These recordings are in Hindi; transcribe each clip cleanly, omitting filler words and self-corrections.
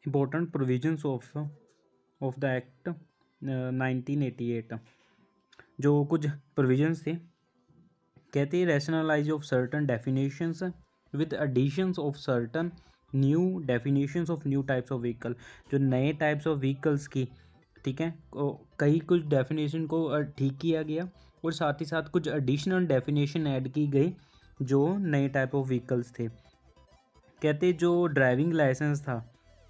important provisions of the Act 1988। जो कुछ प्रोविजंस थे, कहते हैं rationalise of certain definitions with additions of certain new definitions of new types of vehicle. जो नए टाइप्स ऑफ व्हीकल्स की, ठीक है, कई कुछ डेफिनेशन को ठीक किया गया और साथ ही साथ कुछ एडिशनल डेफिनेशन ऐड की गई जो नए टाइप ऑफ व्हीकल्स थे। कहते जो ड्राइविंग लाइसेंस था,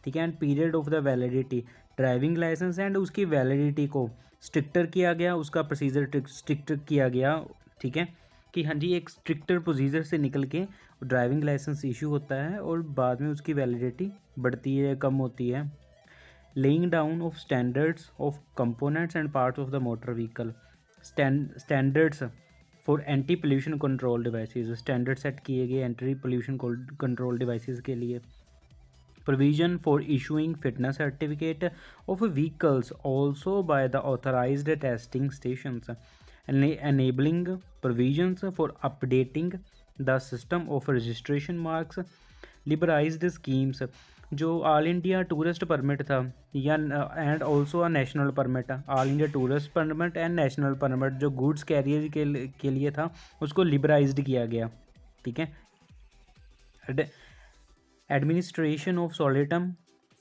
ठीक है, and period of the validity, driving licence and उसकी वैलिडिटी को स्ट्रिक्टर किया गया, उसका प्रोसीजर स्ट्रिक्टर किया गया, ठीक है, कि हाँ जी एक स्ट्रिक्टर प्रोसीजर से निकल के ड्राइविंग लाइसेंस इशू होता है और बाद में उसकी वैलिडिटी बढ़ती है, कम होती है। Laying down of standards of components and parts of the motor vehicle, standards for anti pollution control devices, standard set किए गए एंटी पोल्यूशन कंट्रोल डिवाइसेस के लिए। Provision for issuing fitness certificate of vehicles also by the authorized testing stations, enabling provisions for updating the system of registration marks, liberalized schemes। जो ऑल इंडिया टूरिस्ट परमिट था या and also a national permit, all India tourist permit and national permit जो गुड्स कैरियर के लिए था उसको लिबराइज्ड किया गया, ठीक है। Administration of solatium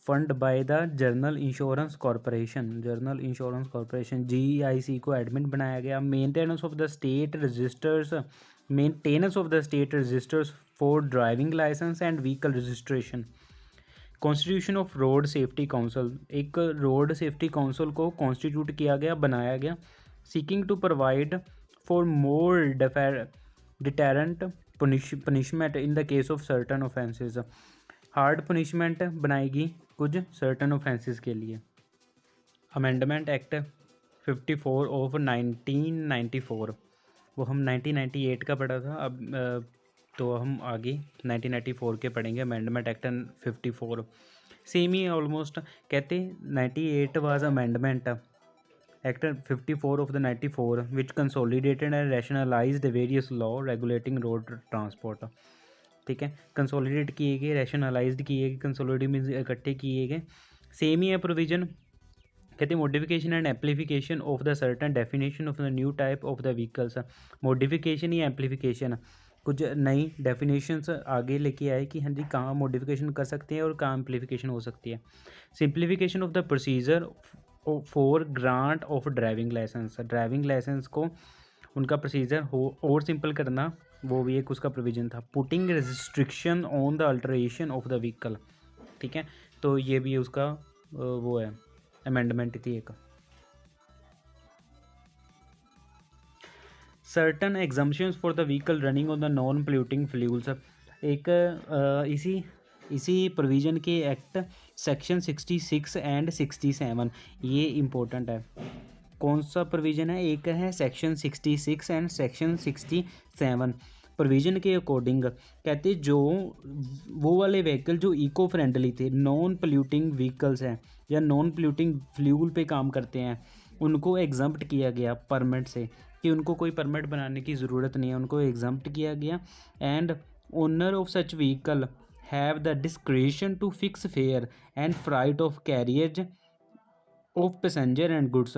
fund by the general insurance corporation, general insurance corporation GIC को एडमिन बनाया गया। Maintenance of the state registers, maintenance of the state registers for driving licence and vehicle registration. Constitution of road safety council, एक रोड सेफ्टी काउंसिल को कॉन्स्टिट्यूट किया गया, बनाया गया। Seeking to provide for more deterrent punishment in the case of certain offences, hard punishment बनाएगी कुछ सर्टन ऑफेंसेस के लिए। अमेंडमेंट एक्ट 54 ऑफ 1994, वो हम 1998 का पढ़ा था, अब तो हम आगे 1994 के पढ़ेंगे। अमेंडमेंट एक्ट 54 सेम ही ऑलमोस्ट। कहते 98 was amendment act 54 of the 94 which consolidated and rationalised various law regulating road transport, ठीक है। कंसोलिडेट किए गए, रैशनलाइज्ड किए गए, कंसोलिडेट मीन्स इकट्ठे किए गए। सेम ही है प्रोविजन। कहते हैं modification and amplification of the certain definition of the new type of the vehicles. Modification या एम्प्लीफिकेशन, कुछ नई डेफिनेशंस आगे लेके आए कि हाँ जी कहाँ मॉडिफिकेशन कर सकते हैं और कहाँ एम्प्लीफिकेशन हो सकती है। Simplification of the procedure for grant of driving licence, driving licence को उनका प्रोसीजर हो और सिंपल करना, वो भी एक उसका प्रोविज़न था। Putting restriction on the alteration of the vehicle, ठीक है, तो ये भी उसका वो है, अमेंडमेंट थी एक। Certain exemptions for the vehicle running on the non polluting fuels, एक इसी प्रोविज़न के एक्ट सेक्शन 66 एंड 67, ये इम्पोर्टेंट है। कौन सा प्रोविज़न है? एक है सेक्शन 66 एंड सेक्शन 67। प्रोविज़न के अकॉर्डिंग कहते जो वो वाले व्हीकल जो इको फ्रेंडली थे, नॉन पोल्यूटिंग व्हीकल्स हैं या नॉन पोल्यूटिंग फ्यूल पे काम करते हैं, उनको एग्जम्प्ट किया गया परमिट से, कि उनको कोई परमिट बनाने की ज़रूरत नहीं है, उनको एग्जम्प्ट किया गया। And owner of such vehicle have the discretion to fix fare and freight of carriage of passenger and goods.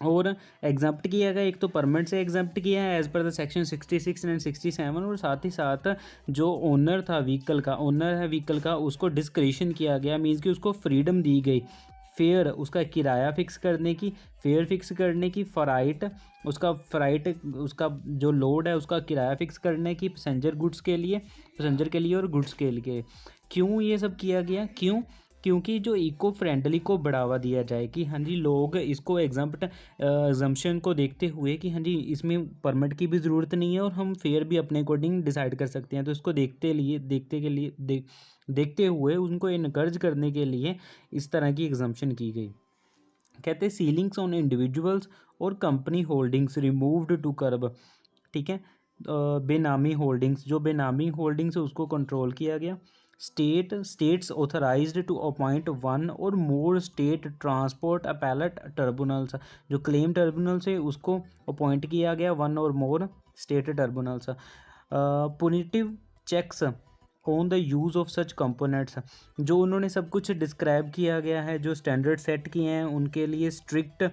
और एग्जम्प्ट किया गया, एक तो परमिट से एग्जम्प्ट किया है as per the section 66 and 67, और साथ ही साथ जो ओनर था व्हीकल का, ओनर है व्हीकल का, उसको डिस्क्रिशन किया गया, मीन्स कि उसको फ्रीडम दी गई फेयर, उसका किराया फिक्स करने की, फेयर फिक्स करने की, फ्राइट उसका जो लोड है उसका किराया फिक्स करने की, पैसेंजर के लिए और गुड्स के लिए। क्यों ये सब किया गया? क्योंकि जो इको फ्रेंडली को बढ़ावा दिया जाए, कि हाँ जी लोग इसको एग्जम्पशन को देखते हुए कि हाँ जी इसमें परमिट की भी ज़रूरत नहीं है और हम फेयर भी अपने अकॉर्डिंग डिसाइड कर सकते हैं, तो इसको देखते हुए उनको इनकरेज करने के लिए इस तरह की एग्जम्पशन की गई। कहते हैं सीलिंग्स ऑन इंडिविजुअल्स और company holdings removed to curb, ठीक है। बेनामी होल्डिंग्स, जो बेनामी होल्डिंग्स है उसको कंट्रोल किया गया। States authorised to appoint one or more state transport appellate tribunals, जो क्लेम ट्रिब्यूनल्स है उसको अपॉइंट किया गया, one or more state tribunals. Punitive checks on the use of such components, जो उन्होंने सब कुछ डिस्क्राइब किया गया है, जो स्टैंडर्ड सेट किए हैं उनके लिए स्ट्रिक्ट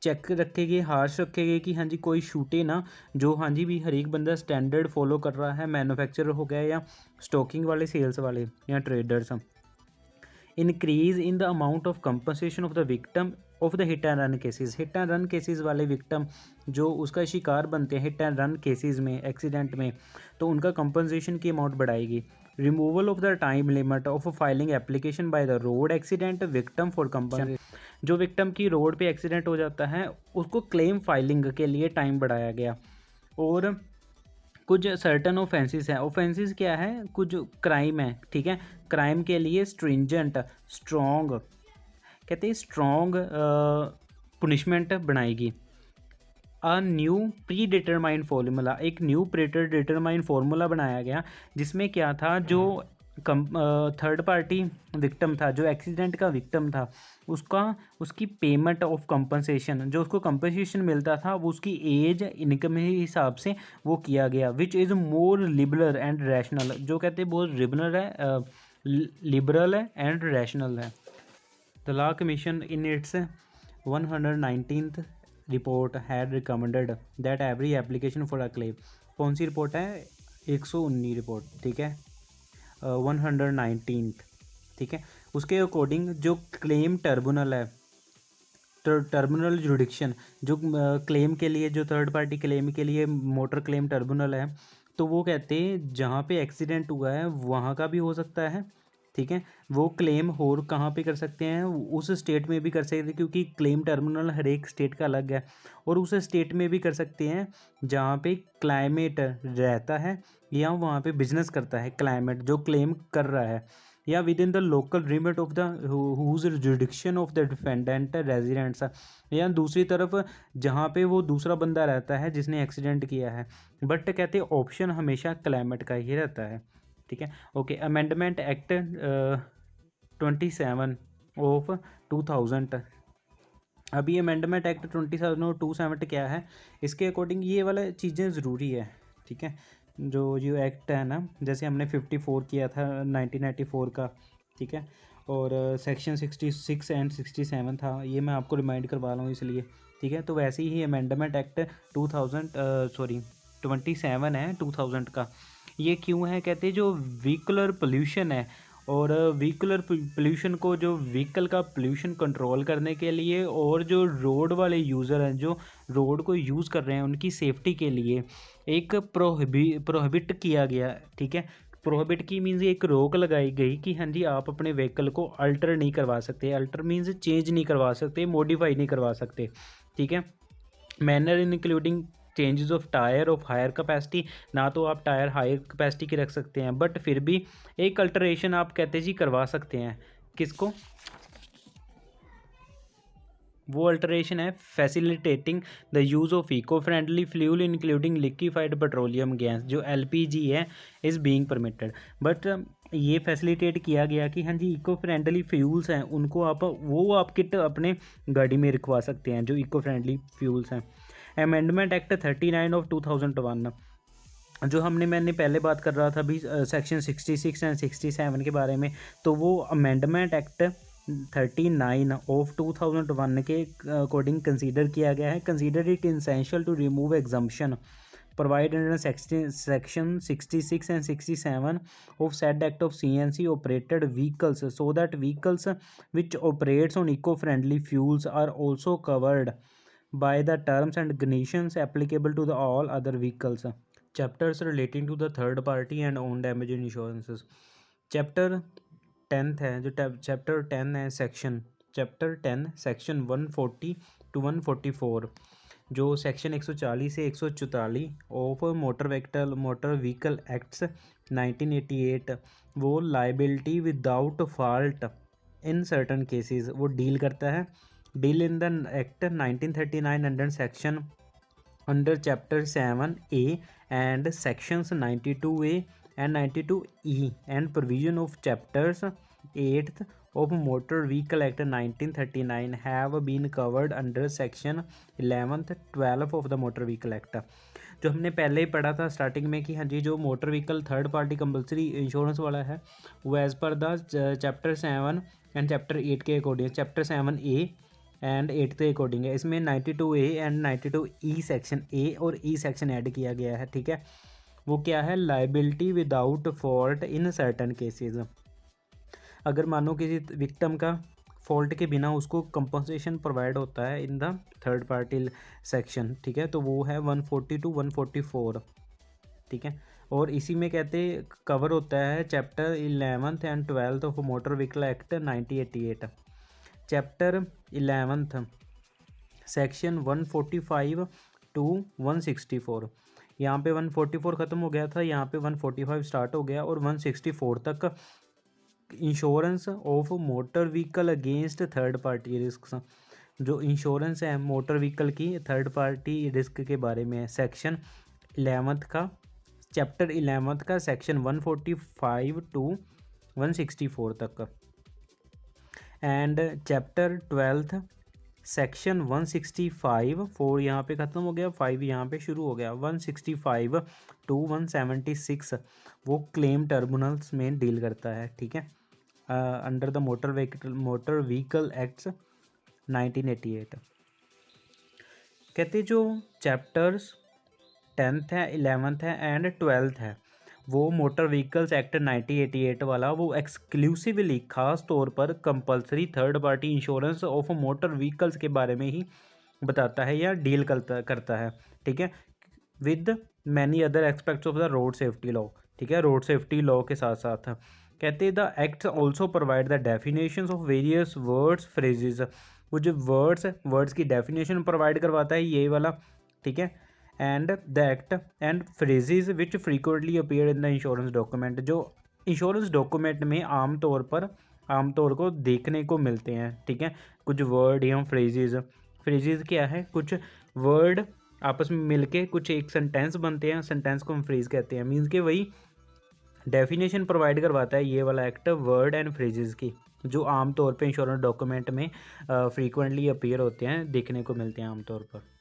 चेक रखे गए, हार्श रखे गए कि हाँ जी कोई छूटे ना, जो हाँ जी भी हर एक बंदा स्टैंडर्ड फॉलो कर रहा है, मैन्युफैक्चरर हो गया या स्टॉकिंग वाले, सेल्स वाले या traders. Increase in the amount of compensation of the victim of the hit and run cases, hit and run cases वाले विक्टम जो उसका शिकार बनते हैं हिट एंड रन केसेस में, एक्सीडेंट में, तो उनका कंपनसेशन की अमाउंट बढ़ाएगी। Removal of the time limit of filing application by the road accident victim for compensation, जो विक्टम की रोड पे एक्सीडेंट हो जाता है उसको क्लेम फाइलिंग के लिए टाइम बढ़ाया गया। और कुछ सर्टन ऑफेंसेस हैं, ऑफेंसेस क्या है, कुछ क्राइम है, ठीक है, क्राइम के लिए स्ट्रिंजेंट स्ट्रॉन्ग, कहते हैं स्ट्रॉन्ग पुनिशमेंट बनाएगी। A new pre determined formula, एक न्यू प्री डिटरमाइंड फार्मूला बनाया गया जिसमें क्या था, जो थर्ड पार्टी विक्टिम था, जो एक्सीडेंट का विक्टिम था, उसकी पेमेंट ऑफ कंपनसेशन, जो उसको कंपनसेशन मिलता था वो उसकी एज इनकम के हिसाब से वो किया गया, which is more liberal and rational, जो कहते हैं बहुत लिबरल है एंड रैशनल है। The law commission in its 119th report had recommended that every application for a claim, कौन सी रिपोर्ट है, 119 रिपोर्ट, ठीक है, 119th, ठीक है, उसके अकॉर्डिंग जो क्लेम ट्रिब्यूनल है, टर्मिनल जुडिक्शन, जो क्लेम के लिए, जो थर्ड पार्टी क्लेम के लिए मोटर क्लेम ट्रिब्यूनल है, तो वो कहते हैं जहाँ पे एक्सीडेंट हुआ है वहाँ का भी हो सकता है, ठीक है, वो क्लेम और कहाँ पे कर सकते हैं, उस स्टेट में भी कर सकते हैं, क्योंकि क्लेम टर्मिनल हर एक स्टेट का अलग है, और उस स्टेट में भी कर सकते हैं जहाँ पे क्लाइमेट रहता है या वहाँ पे बिजनेस करता है क्लाइमेट जो क्लेम कर रहा है, या within the local limit of the whose jurisdiction of the defendant residents, या दूसरी तरफ जहाँ पे वो दूसरा बंदा रहता है जिसने एक्सीडेंट किया है, बट कहते हैं ऑप्शन हमेशा क्लाइमेट का ही रहता है, ठीक है। ओके, अमेंडमेंट एक्ट 27 ऑफ 2000, अभी अमेंडमेंट एक्ट 27 और 270 क्या है, इसके अकॉर्डिंग ये वाला चीज़ें ज़रूरी है, ठीक है, जो एक्ट है ना, जैसे हमने 54 किया था 1994 का, ठीक है, और सेक्शन 66 एंड 67 था, ये मैं आपको रिमाइंड करवा रहा हूँ इसलिए, ठीक है, तो वैसे ही अमेंडमेंट एक्ट 27 है 2000 का, ये क्यों है, कहते हैं जो व्हीकुलर पोल्यूशन है, और व्हीकुलर पोल्यूशन को, जो व्हीकल का पोल्यूशन कंट्रोल करने के लिए, और जो रोड वाले यूज़र हैं जो रोड को यूज़ कर रहे हैं उनकी सेफ्टी के लिए एक प्रोहिबिट किया गया, ठीक है, प्रोहिबिट की मीन्स एक रोक लगाई गई कि हाँ जी आप अपने व्हीकल को अल्टर नहीं करवा सकते, अल्टर मीन्स चेंज नहीं करवा सकते, मॉडिफाई नहीं करवा सकते, ठीक है, manner including changes of tyre of higher capacity, ना तो आप टायर हायर कैपेसिटी के रख सकते हैं, बट फिर भी एक अल्टरेशन आप कहते जी करवा सकते हैं, किसको, वो अल्टरेशन है facilitating the use of eco friendly fuel including liquefied petroleum gas, जो LPG है इज़ बीइंग परमिटेड, बट ये फैसिलिटेट किया गया कि हाँ जी इको फ्रेंडली फ्यूल्स हैं उनको आप किट अपने गाड़ी में रखवा सकते हैं, जो इको फ्रेंडली फ्यूल्स हैं। अमेंडमेंट एक्ट 39 ऑफ 2001, जो मैंने पहले बात कर रहा था अभी सेक्शन 66 एंड 67 के बारे में, तो वो अमेंडमेंट एक्ट 39 ऑफ 2001 के अकॉर्डिंग कंसीडर किया गया है, consider it essential to remove exemption provide under section 66 and 67 of said act of CNC operated vehicles so that vehicles which operates on eco-friendly fuels are also covered by the terms and conditions applicable to the all other vehicles. Chapters relating to the third party and own damage insurances. Chapter 10th है, जो चैप्टर 10 है, चैप्टर 10 सेक्शन 140 to 144, जो सेक्शन 140 से 144 ऑफ मोटर व्हीकल एक्ट्स 1988, वो liability without fault in certain cases वो डील करता है, deal in the act 1939 under section under chapter 7A and sections 92A and 92E and provision of chapters 8th of Motor Vehicle Act 1939 have been covered under section 11th 12 of the Motor Vehicle Act. जो हमने पहले ही पढ़ा था स्टार्टिंग में कि हाँ जी जो motor vehicle third party compulsory insurance वाला है वो as per the chapter 7 and chapter 8 के अकॉर्डिंग, चैप्टर 7A एंड 8 के अकॉर्डिंग है। इसमें 92A and 92E section A और ई सेक्शन ऐड किया गया है, ठीक है। वो क्या है, liability without fault in certain cases. अगर मानो किसी विक्टिम का फॉल्ट के बिना उसको कंपनसेशन प्रोवाइड होता है in the third party section, ठीक है, तो वो है 140 to 144, ठीक है। और इसी में कहते कवर होता है chapter 11th and 12th of motor vehicle act 1988, chapter 11th section 145 to 164। यहाँ पे 144 ख़त्म हो गया था, यहाँ पे 145 स्टार्ट हो गया और 164 तक insurance of motor vehicle against third party risk. जो इंश्योरेंस है मोटर व्हीकल की थर्ड पार्टी रिस्क के बारे में है, सेक्शन 11th का, चैप्टर 11th का सेक्शन 145 to 164 तक। एंड चैप्टर 12th सेक्शन 165 4 यहाँ पे ख़त्म हो गया, 5 यहाँ पे शुरू हो गया, 165 to 176 वो क्लेम टर्मिनल्स में डील करता है, ठीक है, under the motor vehicle acts 1988। कहते जो चैप्टर्स 10th है, 11th है एंड 12th है वो मोटर व्हीकल्स एक्ट 1988 वाला वो एक्सक्लूसिवली ख़ास तौर पर compulsory third party insurance of motor vehicles के बारे में ही बताता है या डील करता है, ठीक है, with many other aspects of the road safety law, ठीक है, रोड सेफ्टी लॉ के साथ साथ। कहते हैं the act also provide the definitions of various words phrases, वो जो वर्ड्स की डेफिनेशन प्रोवाइड करवाता है ये वाला, ठीक है, and the act and phrases which frequently appear in the insurance document, जो इंश्योरेंस डॉक्यूमेंट में आमतौर को देखने को मिलते हैं, ठीक है, कुछ वर्ड या फ्रेजेस क्या है, कुछ वर्ड आपस में मिलके कुछ एक सेंटेंस बनते हैं, सेंटेंस को हम फ्रेज कहते हैं, मीन्स के वही डेफिनेशन प्रोवाइड करवाता है ये वाला एक्ट वर्ड एंड फ्रेजेस की, जो आमतौर पे इंश्योरेंस डॉक्यूमेंट में फ्रीक्वेंटली अपीयर होते हैं, देखने को मिलते हैं आमतौर पर।